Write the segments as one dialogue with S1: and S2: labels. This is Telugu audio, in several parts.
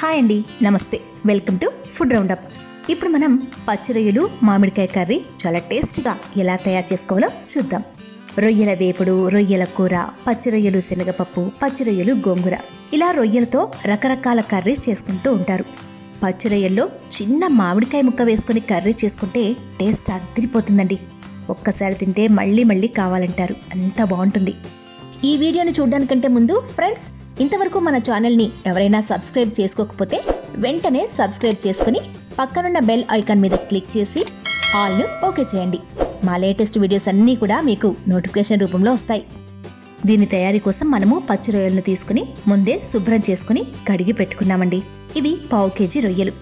S1: హాయ్ అండి, నమస్తే. Welcome to food roundup. ఇప్పుడు మనం పచ్చి రొయ్యలు మామిడికాయ కర్రీ చాలా టేస్టీగా ఎలా తయారు చేసుకోవాలో చూద్దాం. రొయ్యల వేపుడు, రొయ్యల కూర, పచ్చి రొయ్యలు శనగపప్పు, పచ్చి రొయ్యలు గోంగూర, ఇలా రొయ్యలతో రకరకాల కర్రీస్ చేసుకుంటూ ఉంటారు. పచ్చి రొయ్యల్లో చిన్న మామిడికాయ ముక్క వేసుకుని కర్రీ చేసుకుంటే టేస్ట్ అదిరిపోతుందండి. ఒక్కసారి తింటే మళ్ళీ మళ్ళీ కావాలంటారు, అంత బాగుంటుంది. ఈ వీడియోని చూడడానికంటే ముందు ఫ్రెండ్స్, ఇంతవరకు మన ఛానల్ని ఎవరైనా సబ్స్క్రైబ్ చేసుకోకపోతే వెంటనే సబ్స్క్రైబ్ చేసుకుని పక్కనున్న బెల్ ఐకాన్ మీద క్లిక్ చేసి ఆల్ను ఓకే చేయండి. మా లేటెస్ట్ వీడియోస్ అన్నీ కూడా మీకు నోటిఫికేషన్ రూపంలో వస్తాయి. దీని తయారీ కోసం మనము పచ్చి రొయ్యలను తీసుకుని ముందే శుభ్రం చేసుకుని కడిగి పెట్టుకున్నామండి. ఇవి 1/2 కేజీ రొయ్యలు.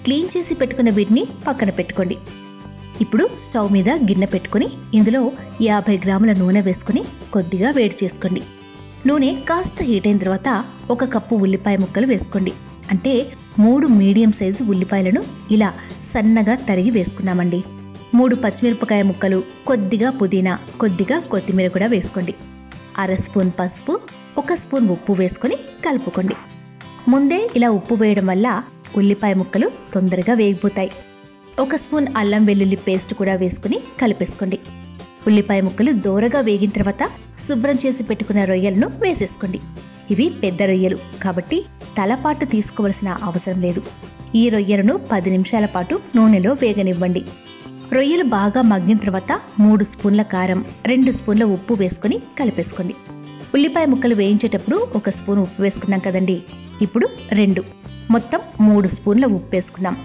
S1: క్లీన్ చేసి పెట్టుకున్న వీటిని పక్కన పెట్టుకోండి. ఇప్పుడు స్టవ్ మీద గిన్నె పెట్టుకుని ఇందులో 50 గ్రాముల నూనె వేసుకుని కొద్దిగా వేడి చేసుకోండి. నూనె కాస్త హీట్ అయిన తర్వాత 1 కప్పు ఉల్లిపాయ ముక్కలు వేసుకోండి. అంటే 3 మీడియం సైజు ఉల్లిపాయలను ఇలా సన్నగా తరిగి వేసుకున్నామండి. 3 పచ్చిమిరపకాయ ముక్కలు, కొద్దిగా పుదీనా, కొద్దిగా కొత్తిమీర కూడా వేసుకోండి. 1/2 స్పూన్ పసుపు, 1 స్పూన్ ఉప్పు వేసుకొని కలుపుకోండి. ముందే ఇలా ఉప్పు వేయడం వల్ల ఉల్లిపాయ ముక్కలు తొందరగా వేగిపోతాయి. 1 స్పూన్ అల్లం వెల్లుల్లి పేస్ట్ కూడా వేసుకుని కలిపేసుకోండి. ఉల్లిపాయ ముక్కలు దోరగా వేగిన తర్వాత శుభ్రం చేసి పెట్టుకున్న రొయ్యలను వేసేసుకోండి. ఇవి పెద్ద రొయ్యలు కాబట్టి తలపాటు తీసుకోవలసిన అవసరం లేదు. ఈ రొయ్యలను 10 నిమిషాల పాటు నూనెలో వేగనివ్వండి. రొయ్యలు బాగా మగ్గిన తర్వాత 3 స్పూన్ల కారం, 2 స్పూన్ల ఉప్పు వేసుకుని కలిపేసుకోండి. ఉల్లిపాయ ముక్కలు వేయించేటప్పుడు 1 స్పూన్ ఉప్పు వేసుకున్నాం కదండి. ఇప్పుడు 2, మొత్తం 3 స్పూన్ల ఉప్పు వేసుకున్నాం.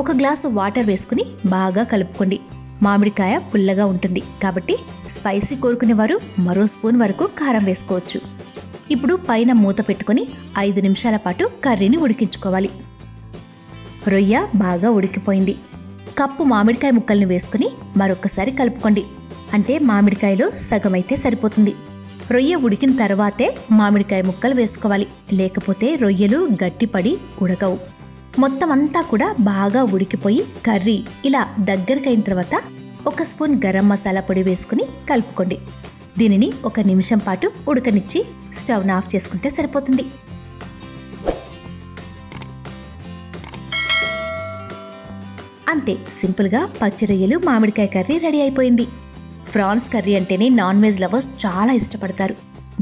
S1: 1 గ్లాసు వాటర్ వేసుకుని బాగా కలుపుకోండి. మామిడికాయ పుల్లగా ఉంటుంది కాబట్టి స్పైసీ కోరుకునేవారు మరో స్పూన్ వరకు కారం వేసుకోవచ్చు. ఇప్పుడు పైన మూత పెట్టుకుని 5 నిమిషాల పాటు కర్రీని ఉడికించుకోవాలి. రొయ్య బాగా ఉడికిపోయింది. కప్పు మామిడికాయ ముక్కల్ని వేసుకుని మరొకసారి కలుపుకోండి. అంటే మామిడికాయలో సగం అయితే సరిపోతుంది. రొయ్య ఉడికిన తర్వాతే మామిడికాయ ముక్కలు వేసుకోవాలి, లేకపోతే రొయ్యలు గట్టిపడి ఉడకవు. మొత్తం అంతా కూడా బాగా ఉడికిపోయి కర్రీ ఇలా దగ్గరకైన తర్వాత 1 స్పూన్ గరం మసాలా పొడి వేసుకుని కలుపుకోండి. దీనిని 1 నిమిషం పాటు ఉడకనిచ్చి స్టవ్ను ఆఫ్ చేసుకుంటే సరిపోతుంది. అంతే, సింపుల్గా పచ్చి రొయ్యలు మామిడికాయ కర్రీ రెడీ అయిపోయింది. ఫ్రాన్స్ కర్రీ అంటేనే నాన్ వెజ్ లవర్స్ చాలా ఇష్టపడతారు.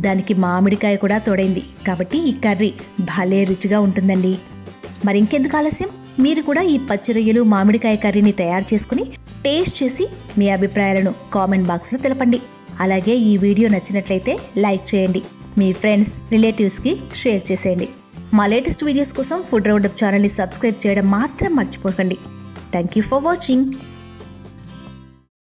S1: దానికి మామిడికాయ కూడా తోడైంది కాబట్టి ఈ కర్రీ భలే రుచిగా ఉంటుందండి. మరింకెందుకు ఆలస్యం, మీరు కూడా ఈ పచ్చి రొయ్యలు మామిడికాయ కర్రీని తయారు చేసుకుని టేస్ట్ చేసి మీ అభిప్రాయాలను కామెంట్ బాక్స్లో తెలపండి. అలాగే ఈ వీడియో నచ్చినట్లయితే లైక్ చేయండి, మీ ఫ్రెండ్స్, రిలేటివ్స్కి షేర్ చేసేయండి. మా లేటెస్ట్ వీడియోస్ కోసం ఫుడ్ రౌండప్ ఛానల్ని సబ్స్క్రైబ్ చేయడం మాత్రం మర్చిపోకండి. Thank you for watching.